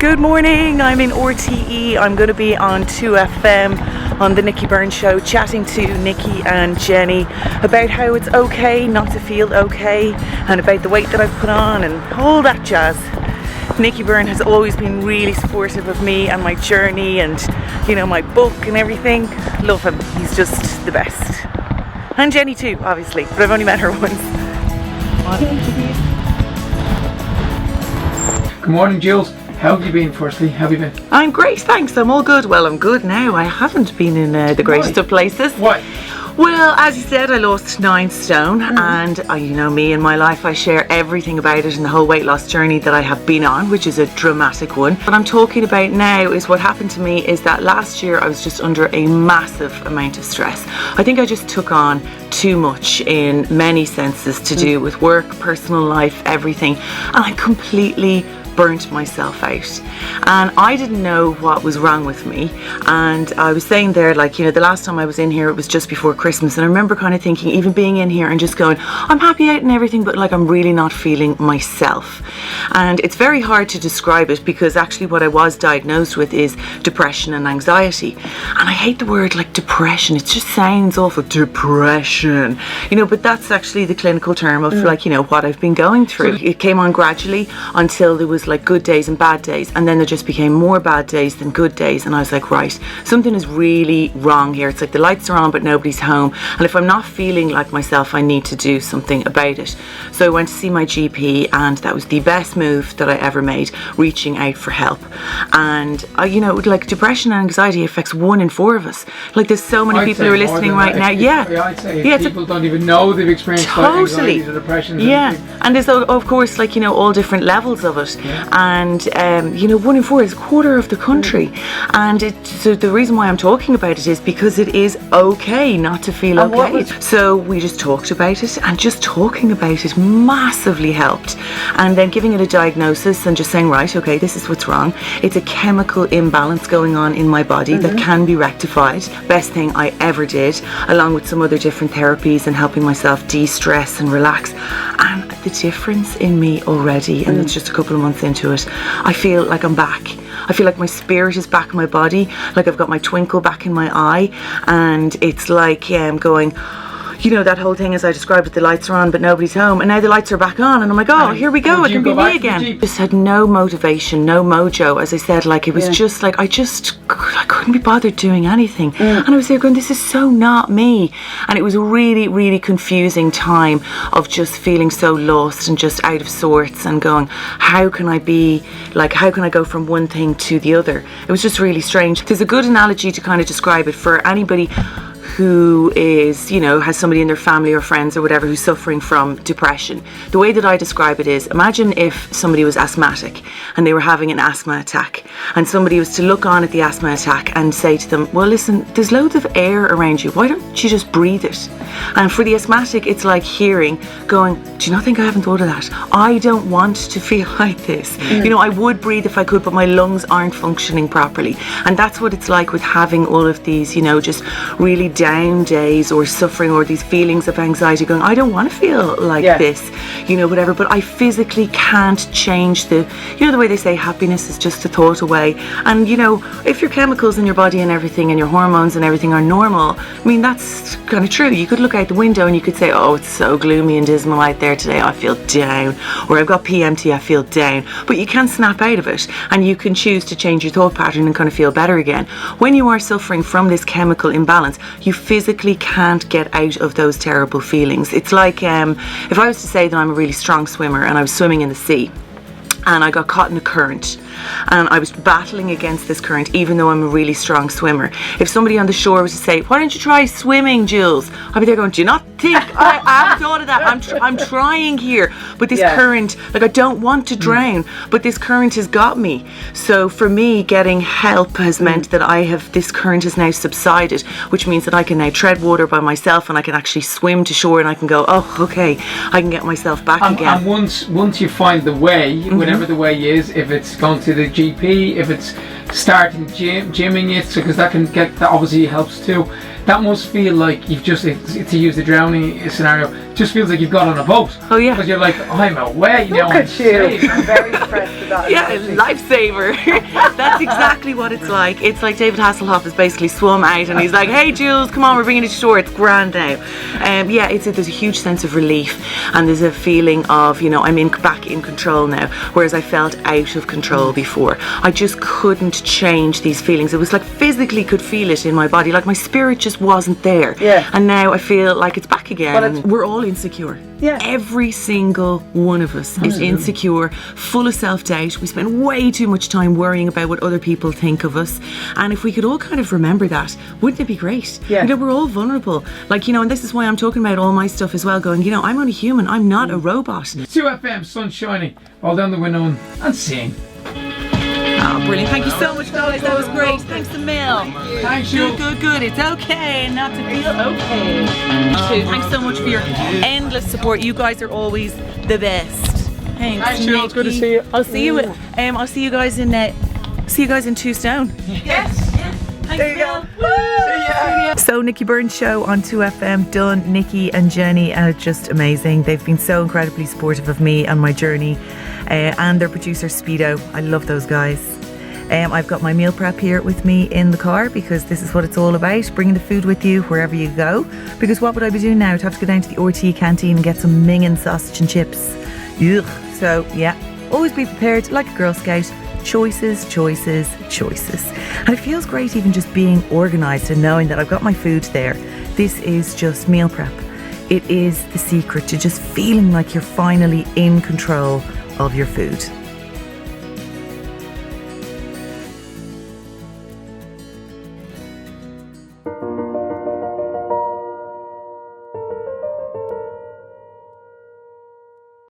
Good morning, I'm in RTE. I'm going to be on 2FM on the Nicky Byrne Show chatting to Nicky and Jenny about how it's okay not to feel okay and about the weight that I've put on and all that jazz. Nicky Byrne has always been really supportive of me and my journey and, you know, my book and everything. Love him, he's just the best. And Jenny too, obviously, but I've only met her once. Good morning, Jules. How have you been, firstly? How have you been? I'm great, thanks. I'm all good. Well, I'm good now. I haven't been in the greatest of places. Why? Well, as you said, I lost 9 stone and you know me and my life, I share everything about it and the whole weight loss journey that I have been on, which is a dramatic one. What I'm talking about now is what happened to me is that last year I was just under a massive amount of stress. I think I just took on too much in many senses to do with work, personal life, everything, and I completely burnt myself out and I didn't know what was wrong with me. And I was saying there, like, you know, the last time I was in here it was just before Christmas, and I remember kind of thinking, even being in here and just going, I'm happy out and everything, but like I'm really not feeling myself. And it's very hard to describe it because actually what I was diagnosed with is depression and anxiety, and I hate the word like depression, it just sounds awful, depression, you know, but that's actually the clinical term of like, you know, what I've been going through. It came on gradually until there was like good days and bad days, and then there just became more bad days than good days, and I was like, right, something is really wrong here. It's like the lights are on but nobody's home, and if I'm not feeling like myself I need to do something about it. So I went to see my GP, and that was the best move that I ever made, reaching out for help. And you know, like depression and anxiety affects 1 in 4 of us. Like there's so many people who are listening right now. I'd say people don't even know they've experienced anxiety or depression. And there's of course, like, you know, all different levels of it. And you know, 1 in 4 is a quarter of the country, and so the reason why I'm talking about it is because it is okay not to feel okay. So we just talked about it, and just talking about it massively helped, and then giving it a diagnosis and just saying, right, okay, this is what's wrong. It's a chemical imbalance going on in my body that can be rectified. Best thing I ever did, along with some other different therapies and helping myself de-stress and relax. And the difference in me already, and it's just a couple of months into it, I feel like I'm back. I feel like my spirit is back in my body, like I've got my twinkle back in my eye, and it's like going, you know, that whole thing as I described it, the lights are on but nobody's home, and now the lights are back on, and I'm like, oh, here we go, it can be me again. Just had no motivation, no mojo, as I said, like it was just like I couldn't be bothered doing anything, and I was there going, this is so not me. And it was a really, really confusing time of just feeling so lost and just out of sorts and going, how can I be, like, how can I go from one thing to the other? It was just really strange. There's a good analogy to kind of describe it for anybody who is, you know, has somebody in their family or friends or whatever who's suffering from depression. The way that I describe it is, imagine if somebody was asthmatic and they were having an asthma attack, and somebody was to look on at the asthma attack and say to them, well, listen, there's loads of air around you, why don't you just breathe it? And for the asthmatic, it's like hearing, going, do you not think I haven't thought of that? I don't want to feel like this. You know, I would breathe if I could, but my lungs aren't functioning properly. And that's what it's like with having all of these, you know, just really down days or suffering or these feelings of anxiety, going, I don't want to feel like this, you know, whatever, but I physically can't change the, you know, the way they say happiness is just a thought away. And, you know, if your chemicals in your body and everything and your hormones and everything are normal, I mean, that's kind of true. You could look out the window and you could say, oh, it's so gloomy and dismal out there today, I feel down, or I've got PMT, I feel down, but you can snap out of it and you can choose to change your thought pattern and kind of feel better again. When you are suffering from this chemical imbalance, you physically can't get out of those terrible feelings. It's like if I was to say that I'm a really strong swimmer and I was swimming in the sea and I got caught in a current and I was battling against this current, even though I'm a really strong swimmer. If somebody on the shore was to say, why don't you try swimming, Jules? I'd be there going, do you not think I haven't thought of that? I'm trying here, but this current, like, I don't want to drown, but this current has got me. So for me, getting help has meant that this current has now subsided, which means that I can now tread water by myself and I can actually swim to shore and I can go, oh, okay, I can get myself back again. And once you find the way, whatever the way is, if it's going to the GP, if it's starting gymming it, because that obviously helps too. that must feel like you've just, to use the drowning scenario, just feels like you've got on a boat. Oh yeah. Because you're like, I'm away now. Look at you. I'm very impressed with that. Yeah, lifesaver. That's exactly what it's like. It's like David Hasselhoff has basically swum out and he's like, hey Jules, come on, we're bringing it to shore. It's grand now. Yeah, there's a huge sense of relief, and there's a feeling of, I'm back in control now, whereas I felt out of control before. I just couldn't change these feelings. It was like physically could feel it in my body, like my spirit just wasn't there. Yeah. And now I feel like it's back again. Well, we're all insecure. Yeah. Every single one of us is insecure, full of self-doubt. We spend way too much time worrying about what other people think of us. And if we could all kind of remember that, wouldn't it be great? Yeah. We're all vulnerable. Like, and this is why I'm talking about all my stuff as well, going, I'm only human. I'm not a robot. 2FM, sun shining, all down the window and seeing. Oh, brilliant. Thank you so much, guys. That was great. Thanks a mil. Thanks, you. Good. It's okay not to feel okay. Thanks so much for your endless support. You guys are always the best. Thanks, Jules. Good to see you. I'll see you. I'll see you guys in. See you guys in Two Stone. Yes. There you go. See ya. So Nicky Byrne Show on 2FM done. Nikki and Jenny are just amazing. They've been so incredibly supportive of me and my journey. And their producer Speedo. I love those guys. I've got my meal prep here with me in the car because this is what it's all about, bringing the food with you wherever you go. Because what would I be doing now? I'd have to go down to the RT canteen and get some minging sausage and chips. Ugh. So yeah, always be prepared like a Girl Scout. Choices. And it feels great even just being organised and knowing that I've got my food there. This is just meal prep. It is the secret to just feeling like you're finally in control of your food.